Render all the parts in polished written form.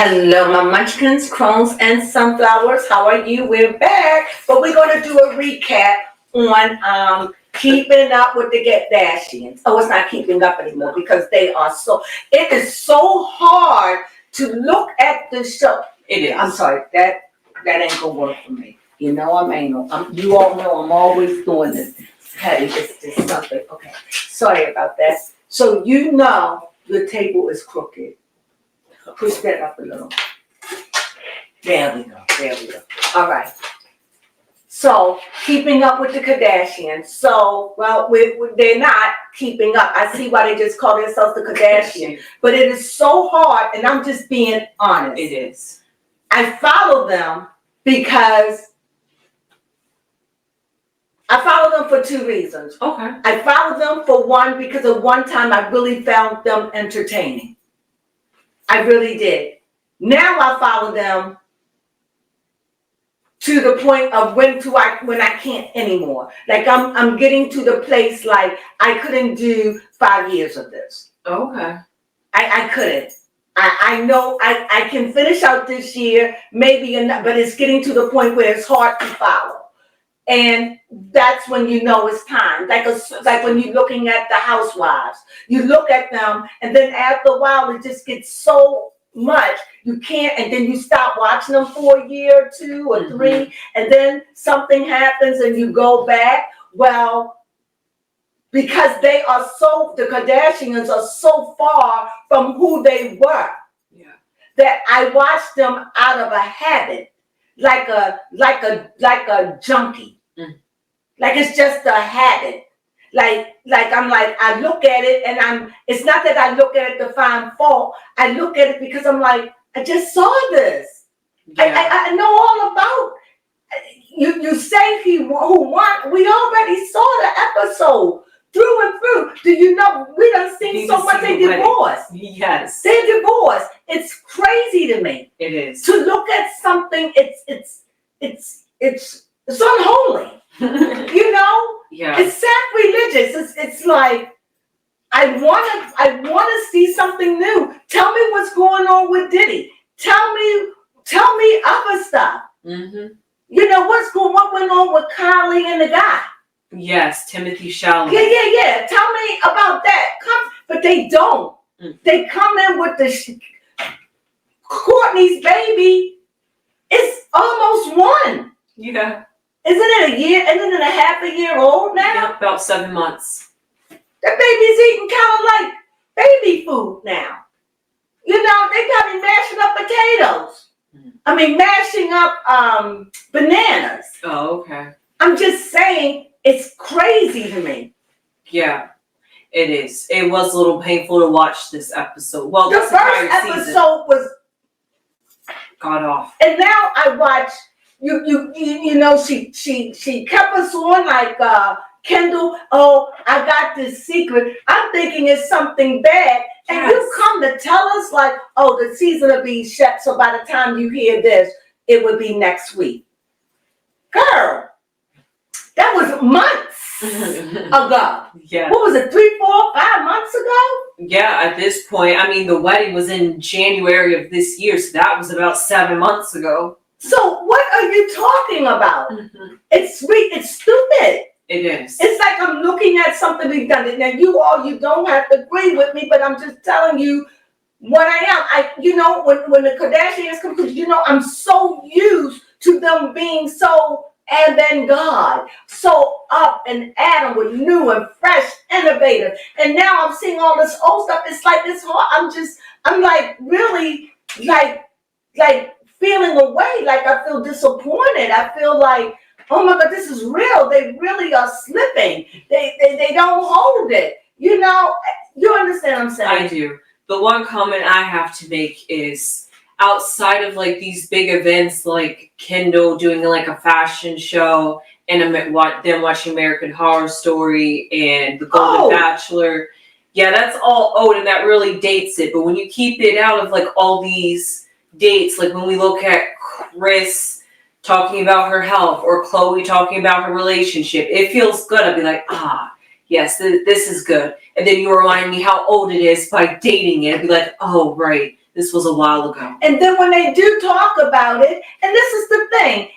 Hello, my munchkins, crones, and sunflowers. How are you? We're back, but we're going to do a recap on keeping up with the Kardashians. Oh, it's not keeping up anymore because they are it is so hard to look at the show. It is. I'm sorry, that ain't going to work for me. You know I'm anal. You all know I'm always doing this. Hey, it's just something. Okay, sorry about that. So you know the table is crooked. Push that up a little. There we go. All right. So, keeping up with the Kardashians. So, well, they're not keeping up. I see why they just call themselves the Kardashians. But it is so hard, and I'm just being honest. It is. I follow them because I follow them for two reasons. Okay. I follow them for one, because at one time I really found them entertaining. I really did. Now I follow them to the point of when I can't anymore. Like I'm getting to the place like I couldn't do 5 years of this. Okay. I couldn't. I know I can finish out this year, maybe enough, but it's getting to the point where it's hard to follow. And that's when you know it's time. Like when you're looking at the housewives. You look at them, and then after a while, it just gets so much. You can't, and then you stop watching them for a year or two or three, and then something happens and you go back. Well, because the Kardashians are so far from who they were, that I watched them out of a habit. Like a junkie. Like it's just a habit. Like I look at it and it's not that I look at it to find fault. I look at it because I'm like, I just saw this. Yeah. I know all about you say who won. We already saw the episode through and through. Do you know we done seen so much they divorced? Yes. They're divorced. It's crazy to me. It is. To look at something, it's unholy. You know? Yeah. It's sacrilegious. It's like I wanna see something new. Tell me what's going on with Diddy. Tell me other stuff. Mm-hmm. You know what went on with Kylie and the guy. Yes, Timothy Chalamet. Yeah. Tell me about that. But they don't. They come in with the Courtney's baby is almost one. Yeah. Isn't it a half a year old now? Yeah, about 7 months. That baby's eating kind of like baby food now. You know, they got me mashing up potatoes. I mean, mashing up bananas. Oh, okay. I'm just saying, it's crazy to me. Yeah. It is. It was a little painful to watch this episode. Well, the first episode was got off. And now I watch you know she kept us on like Kendall, oh, I got this secret. I'm thinking it's something bad. And yes. You come to tell us like, oh, the season will be shut, so by the time you hear this, it would be next week. Girl, that was months ago. Yeah. What was it, 3, 4, 5 months ago? Yeah, at this point, I mean, the wedding was in January of this year, so that was about 7 months ago. So what are you talking about? Mm-hmm. It's stupid. It is. It's like I'm looking at something we've done. Now you don't have to agree with me, but I'm just telling you what I am. When the Kardashians come, because I'm so used to them being so avant-garde, so up and at 'em with new and fresh, innovative. And now I'm seeing all this old stuff. It's like it's hard. I'm like really like feeling away. Like I feel disappointed. I feel like, oh my God, this is real. They really are slipping. They don't hold it. You know, you understand what I'm saying? I do. The one comment I have to make is outside of like these big events like Kendall doing like a fashion show and them watching American Horror Story and The Golden Bachelor. Yeah, that's all old and that really dates it. But when you keep it out of like all these dates, like when we look at Kris talking about her health or Khloe talking about her relationship, it feels good. I'd be like, yes, this is good. And then you remind me how old it is by dating it. I'd be like, oh, right. This was a while ago. And then when they do talk about it, and this is the thing,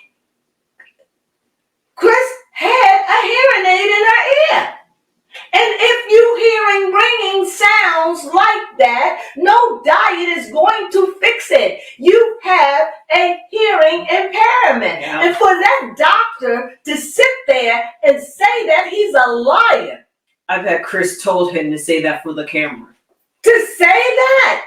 Chris had a hearing aid in her ear. And if you hearing ringing sounds like that, no diet is going to fix it. You have a hearing impairment. Yeah. And for that doctor to sit there and say that, he's a liar. I bet Chris told him to say that for the camera. To say that,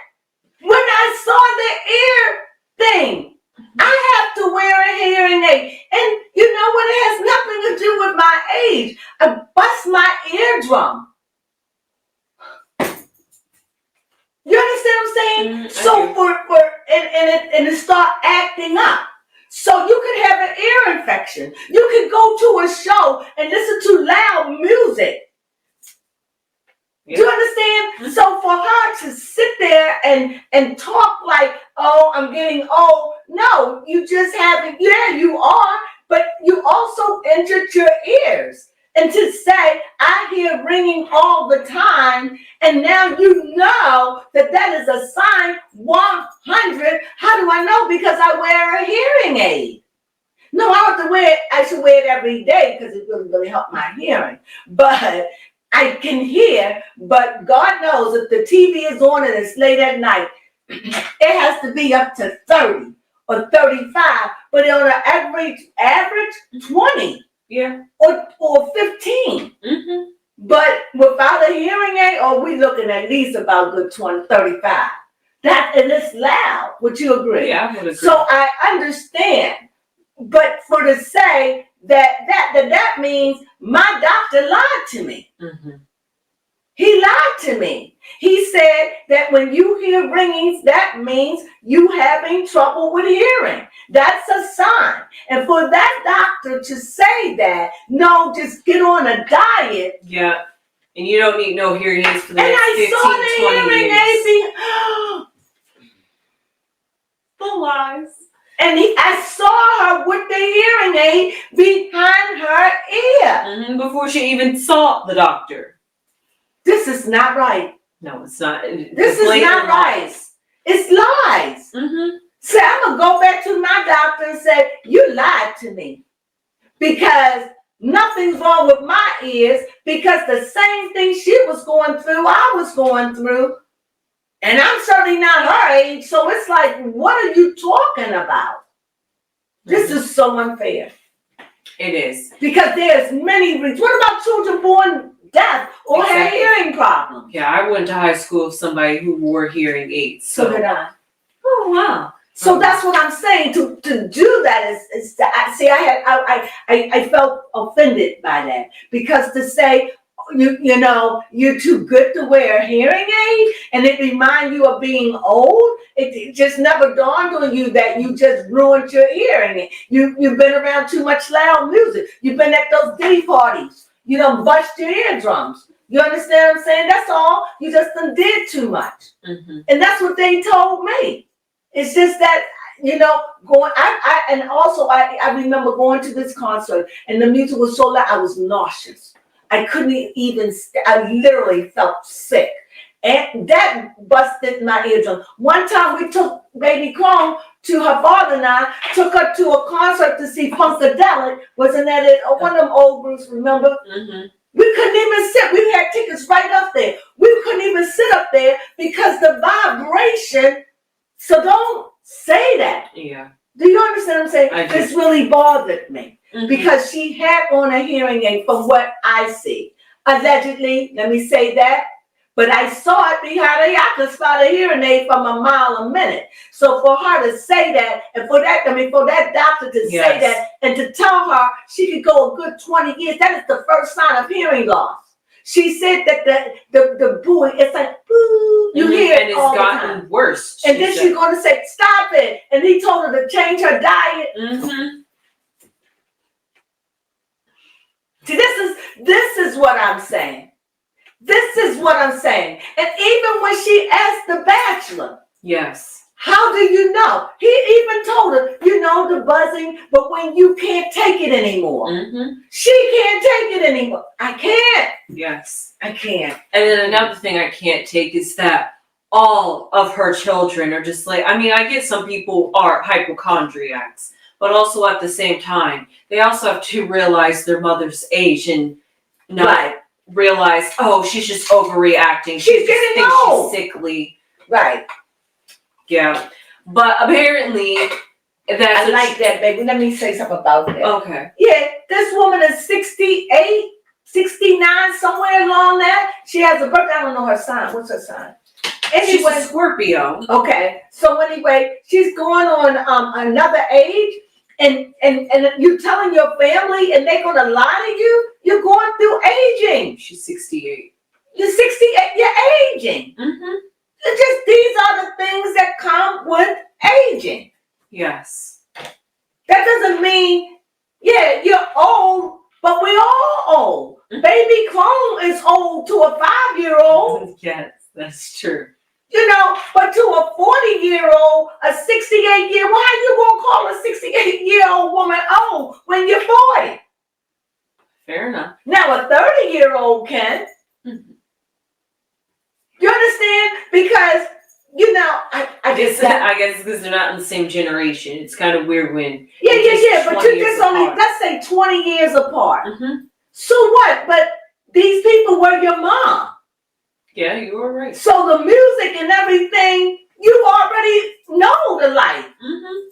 when I saw the ear thing, I have to wear a hearing aid. And you know what? It has nothing to do with my age. I bust my eardrum. You understand what I'm saying? So and it start acting up. So you could have an ear infection. You could go to a show and listen to loud music. Yeah. Do you understand? Mm-hmm. So for her to sit there and talk like, oh, I'm getting old. No, you just haven't. Yeah, you are. But you also injured your ears. And to say, I hear ringing all the time, and now you know that is a sign 100. How do I know? Because I wear a hearing aid. No, I should wear it every day because it really helps my hearing. But I can hear, but God knows if the TV is on and it's late at night, it has to be up to 30 or 35, but on an average 20. Yeah. Or 15. Mm-hmm. But without a hearing aid, we looking at least about good 20, 35. And it's loud. Would you agree? Yeah, I would agree. So I understand. But for to say that means my doctor lied to me. Mm-hmm. He lied to me. He said that when you hear ringings, that means you having trouble with hearing. That's a sign. And for that doctor to say that, no, just get on a diet. Yeah. And you don't need no hearing aids for the next 15, 20 years. And I saw the hearing aids. The lies. And I saw her with the hearing aid behind her ear. Mm-hmm. Before she even saw the doctor. This is not right. No, it's not. This is not right. It's lies. Mm-hmm. So I'm going to go back to my doctor and say, you lied to me. Because nothing's wrong with my ears. Because the same thing she was going through, I was going through. And I'm certainly not her age. So it's like, what are you talking about? Mm-hmm. This is so unfair. It is. Because there's many reasons. What about children born deaf or have hearing problems? Yeah, I went to high school with somebody who wore hearing aids. So did I. Oh, wow. So that's what I'm saying. To do that is I felt offended by that, because to say you know you're too good to wear a hearing aid and it reminds you of being old, it just never dawned on you that you just ruined your hearing. You've been around too much loud music. You've been at those day parties. You done bust your eardrums. You understand what I'm saying? That's all. You just done did too much. Mm-hmm. And that's what they told me. It's just that, I remember going to this concert and the music was so loud, I was nauseous. I couldn't even, I literally felt sick. And that busted my eardrum. One time we took baby Crone to her father and I, took her to a concert to see Funkadelic. Wasn't that it? One of them old groups, remember? Mm-hmm. We couldn't even sit. We had tickets right up there. We couldn't even sit up there because the vibration. So don't say that. Yeah. Do you understand what I'm saying? This really bothered me. Mm-hmm. Because she had on a hearing aid from what I see. Allegedly, let me say that. But I saw it behind her. I could spot a hearing aid from a mile a minute. So for her to say that, and for that doctor to say that, and to tell her she could go a good 20 years, that is the first sign of hearing loss. She said that the booing, it's like boo, you hear it all the time. And it's gotten worse. And then she's going to say, stop it. And he told her to change her diet. Mm-hmm. See, this is what I'm saying. This is what I'm saying. And even when she asked the bachelor, yes, how do you know? He even told her, the buzzing, but when you can't take it anymore. Mm-hmm. She can't take it anymore. I can't. Yes. I can't. And then another thing I can't take is that all of her children are just like, I mean, I get some people are hypochondriacs, but also at the same time, they also have to realize their mother's age and not Right. realize, oh, she's just overreacting. She's getting old. She's sickly. Right. Yeah. But apparently, that's I like that, baby. Let me say something about that. Okay. Yeah, this woman is 68, 69, somewhere along that. She has a birthday. I don't know her sign. What's her sign? She's Anyway, a Scorpio. okay. So anyway, she's going on another age, and you're telling your family, and they're gonna lie to you. You're going through aging. She's 68. You're 68. You're aging. Mm-hmm. It's just these are the things that come with aging. Yes. That doesn't mean, yeah, you're old, but we all old. Baby Crone is old to a 5-year-old. Yes, that's true. You know, but to a 40-year-old, a 68-year, why are you gonna call a 68-year-old woman old when you're 40? Fair enough. Now a 30-year-old can. Mm-hmm. You understand? Because, you know, I guess because they're not in the same generation. It's kind of weird when yeah, but 20 you're years just only, apart. let's say 20 years apart. Mm-hmm. So what? But these people were your mom. Yeah, you were right. So the music and everything, you already know the life. Mm-hmm.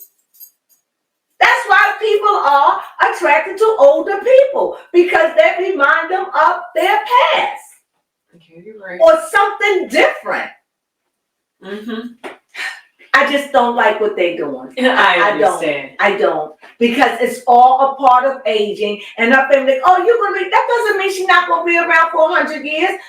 That's why people are attracted to older people, because they remind them of their past. Okay, you're right. Or something different. Mm-hmm. I just don't like what they're doing. I understand. I don't. Because it's all a part of aging. And up and like, oh, you're gonna be, that doesn't mean she's not gonna be around for 100 years.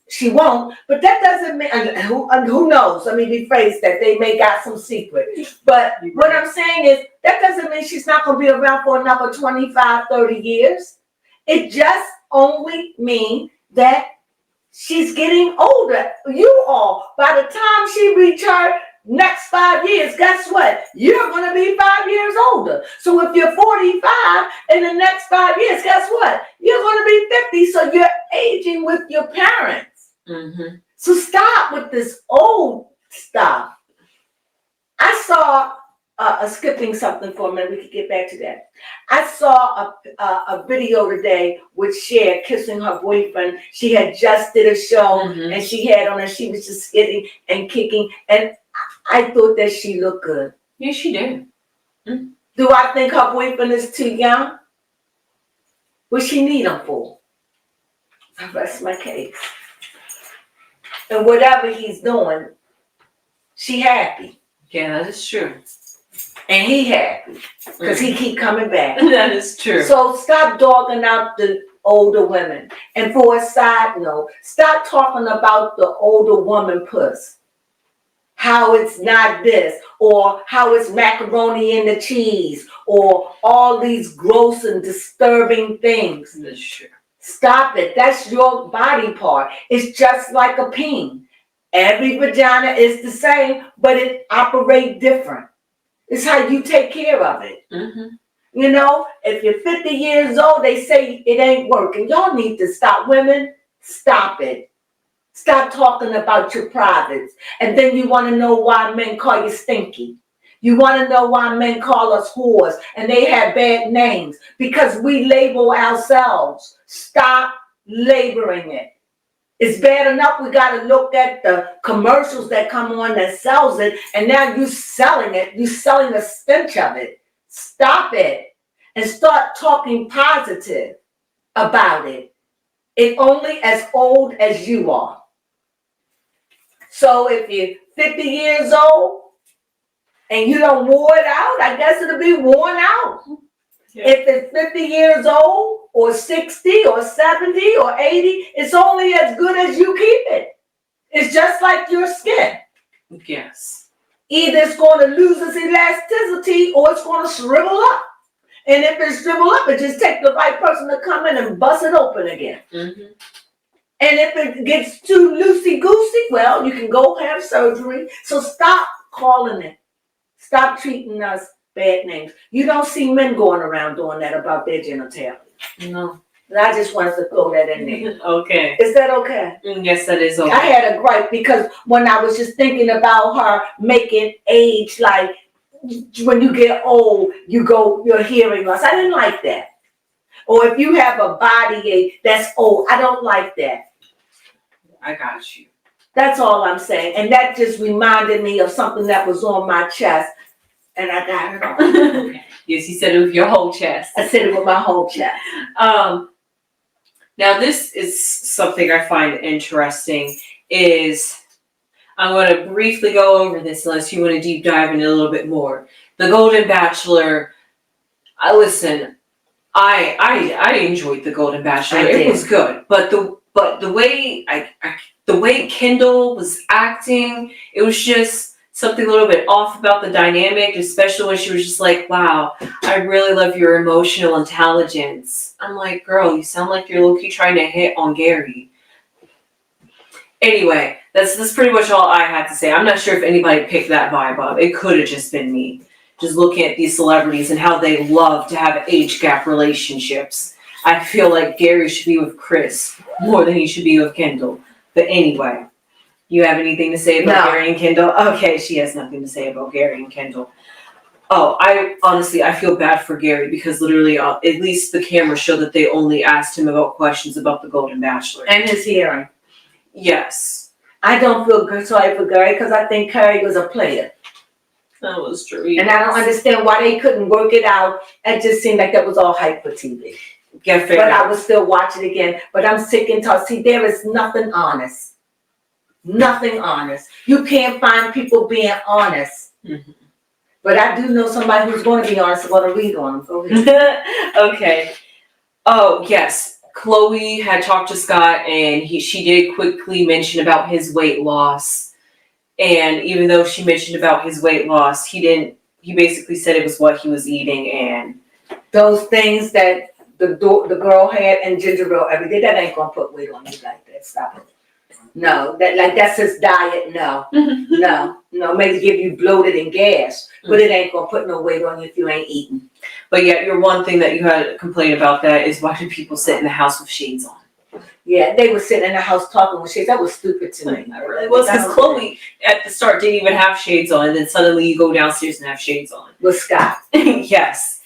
She won't, but that doesn't mean, and who knows? Let me rephrase that. They may got some secret. But what I'm saying is, that doesn't mean she's not going to be around for another 25, 30 years. It just only means that she's getting older. You all, by the time she returns, next 5 years, guess what? You're going to be 5 years older. So if you're 45 in the next 5 years, guess what? You're going to be 50. So you're aging with your parents. Mm-hmm. So stop with this old stuff. I saw skipping something for a minute. We could get back to that. I saw a video today with Cher kissing her boyfriend. She had just did a show, and she had on her. She was just skipping and kicking, and I thought that she looked good. Yeah, she did. Mm-hmm. Do I think her boyfriend is too young? What she need him for? I rest my case. And whatever he's doing, she happy. Yeah, that is true. And he happy. Because he keep coming back. That is true. So stop dogging out the older women. And for a side note, stop talking about the older woman puss. How it's not this, or how it's macaroni and the cheese, or all these gross and disturbing things. That's true. Stop it. That's your body part. It's just like a peen. Every vagina is the same, but it operates different. It's how you take care of it. Mm-hmm. You know, if you're 50 years old, they say it ain't working. Y'all need to stop. Women, stop it. Stop talking about your privates. And then you want to know why men call you stinky. You want to know why men call us whores and they have bad names, because we label ourselves. Stop labeling it. It's bad enough we got to look at the commercials that come on that sells it, and now you selling it. You selling the stench of it. Stop it and start talking positive about it. It's only as old as you are. So if you're 50 years old and you don't wore it out, I guess it'll be worn out. Yeah. If it's 50 years old or 60 or 70 or 80, it's only as good as you keep it. It's just like your skin. Yes. Either it's going to lose its elasticity or it's going to shrivel up. And if it's shrivel up, it just takes the right person to come in and bust it open again. Mm-hmm. And if it gets too loosey-goosey, well, you can go have surgery. So stop calling it. Stop treating us bad names. You don't see men going around doing that about their genitalia. No. And I just wanted to throw that in there. Okay. Is that okay? Yes, that is okay. I had a gripe because when I was just thinking about her making age, like when you get old, your hearing loss. I didn't like that. Or if you have a body ache that's old, I don't like that. I got you. That's all I'm saying. And that just reminded me of something that was on my chest. And I got it off. Yes, you said it with your whole chest. I said it with my whole chest. Now this is something I find interesting is I'm going to briefly go over this unless you want to deep dive in a little bit more. The Golden Bachelor. I enjoyed the Golden Bachelor. It was good, but the way Kendall was acting, it was just something a little bit off about the dynamic, especially when she was just like, "Wow, I really love your emotional intelligence." I'm like, "Girl, you sound like you're low-key trying to hit on Gary." Anyway, that's pretty much all I had to say. I'm not sure if anybody picked that vibe up. It could have just been me. Just looking at these celebrities and how they love to have age gap relationships. I feel like Gary should be with Chris more than he should be with Kendall. But anyway, you have anything to say about Gary and Kendall? Okay, she has nothing to say about Gary and Kendall. Oh, I feel bad for Gary because literally, at least the camera showed that they only asked him about questions about the Golden Bachelor. And his hearing. Yes. I don't feel sorry for Gary because I think Gary was a player. That was true. And I don't understand why they couldn't work it out. It just seemed like that was all hype for TV. But I would still watch it again. But I'm sick and tired. See, there is nothing honest. Nothing honest. You can't find people being honest. Mm-hmm. But I do know somebody who's going to be honest. I'm going to read on them. Go ahead. Okay. Oh, yes. Chloe had talked to Scott, and she did quickly mention about his weight loss. And even though she mentioned about his weight loss, he basically said it was what he was eating and those things that the girl had and ginger ale every day, that ain't gonna put weight on you like that. Stop it. No, that's his diet. No, no, maybe give you bloated and gas, but it ain't gonna put no weight on you if you ain't eating. But yeah, your one thing that you had to complain about that is why do people sit in the house with shades on? Yeah, they were sitting in the house talking with shades. That was stupid to me. It was because Chloe at the start didn't even have shades on, and then suddenly you go downstairs and have shades on. With Scott. Yes.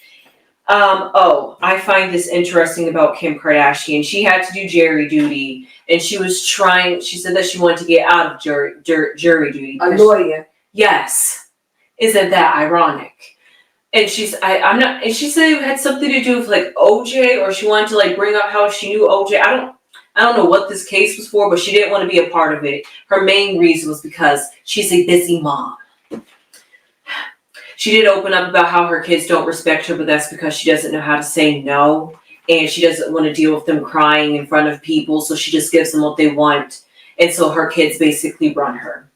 I find this interesting about Kim Kardashian. She had to do jury duty, and she said that she wanted to get out of jury duty. A lawyer. Yes. Isn't that ironic? And she said it had something to do with like OJ, or she wanted to like bring up how she knew OJ. I don't know what this case was for, but she didn't want to be a part of it. Her main reason was because she's a busy mom. She did open up about how her kids don't respect her, but that's because she doesn't know how to say no. And she doesn't want to deal with them crying in front of people, so she just gives them what they want. And so her kids basically run her.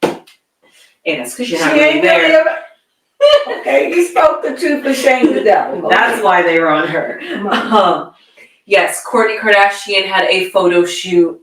And that's because you're not really there. Okay, you spoke the truth and shamed the devil. That's why they run her. Yes, Kourtney Kardashian had a photo shoot.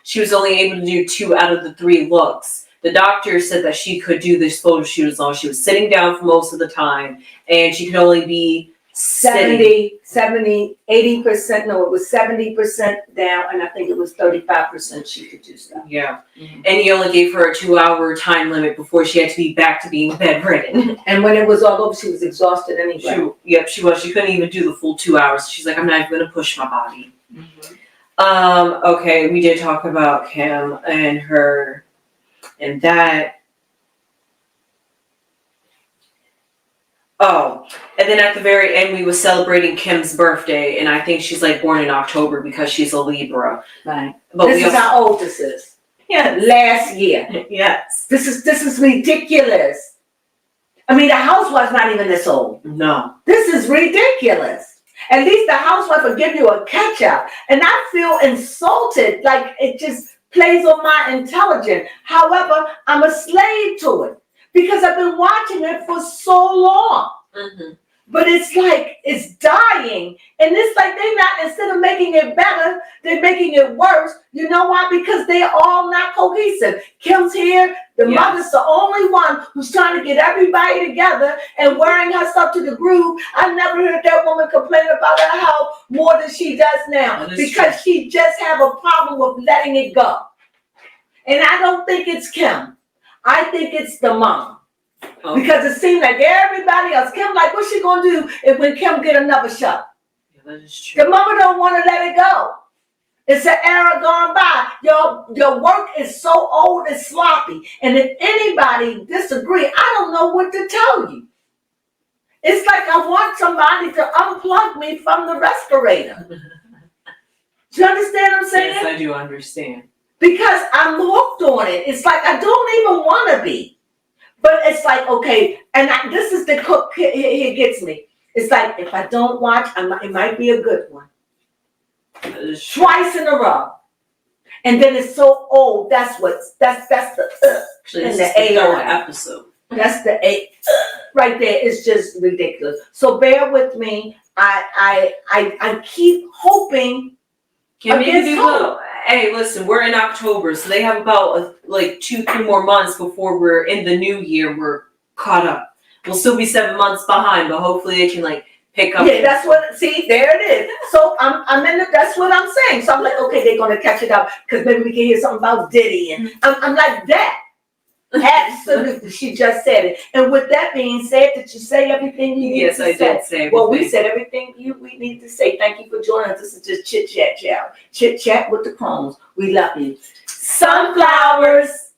She was only able to do 2 out of the 3 looks. The doctor said that she could do this photo shoot as long as she was sitting down for most of the time, and she could only be 80%, no, it was 70% down, and I think it was 35% she could do stuff. Yeah. Mm-hmm. And he only gave her a 2-hour time limit before she had to be back to being bedridden. And when it was all over, she was exhausted anyway. She was. She couldn't even do the full 2 hours. She's like, I'm not even going to push my body. Mm-hmm. Okay, we did talk about Kim and her, and that. Oh, and then at the very end, we were celebrating Kim's birthday, and I think she's like born in October because she's a Libra. Right. But this is how old this is. Yeah. Last year. Yes. This is ridiculous. I mean, the housewife's not even this old. No. This is ridiculous. At least the housewife will give you a catch up. And I feel insulted, like it just plays on my intelligence. However, I'm a slave to it. Because I've been watching it for so long. Mm-hmm. but it's like it's dying. And it's like they not, instead of making it better, they're making it worse. You know why? Because they're all not cohesive. Kim's here. The mother's the only one who's trying to get everybody together and wearing herself to the groove. I never heard that woman complain about her health more than she does now, because she just have a problem with letting it go. And I don't think it's Kim. I think it's the mom. Okay. Because it seemed like everybody else, Kim, like, what's she gonna do if when Kim get another shot? Yeah, that is true. The mama don't want to let it go. It's an era gone by. Your work is so old and sloppy. And if anybody disagree, I don't know what to tell you. It's like I want somebody to unplug me from the respirator. Do you understand what I'm saying? Yes, I do understand. Because I'm hooked on it. It's like I don't even want to be. But it's like, okay, and this is the cook, he gets me. It's like, if I don't watch, it might be a good one. Twice in a row. And then it's so old. That's the actually, this is the third episode. That's the A right there. It's just ridiculous. So bear with me. I keep hoping. Hey, listen, we're in October, so they have about 2-3 more months before we're in the new year. We're caught up. We'll still be 7 months behind, but hopefully they can pick up. Yeah, that's what. See, there it is. So I'm in. That's what I'm saying. So I'm like, okay, they're gonna catch it up because maybe we can hear something about Diddy, and I'm like that. Absolutely, she just said it. And with that being said, did you say everything you needed to say? Yes, I did say everything. Well, we said everything we need to say. Thank you for joining us. This is just chit chat, y'all. Chit chat with the Crones. We love you. Sunflowers.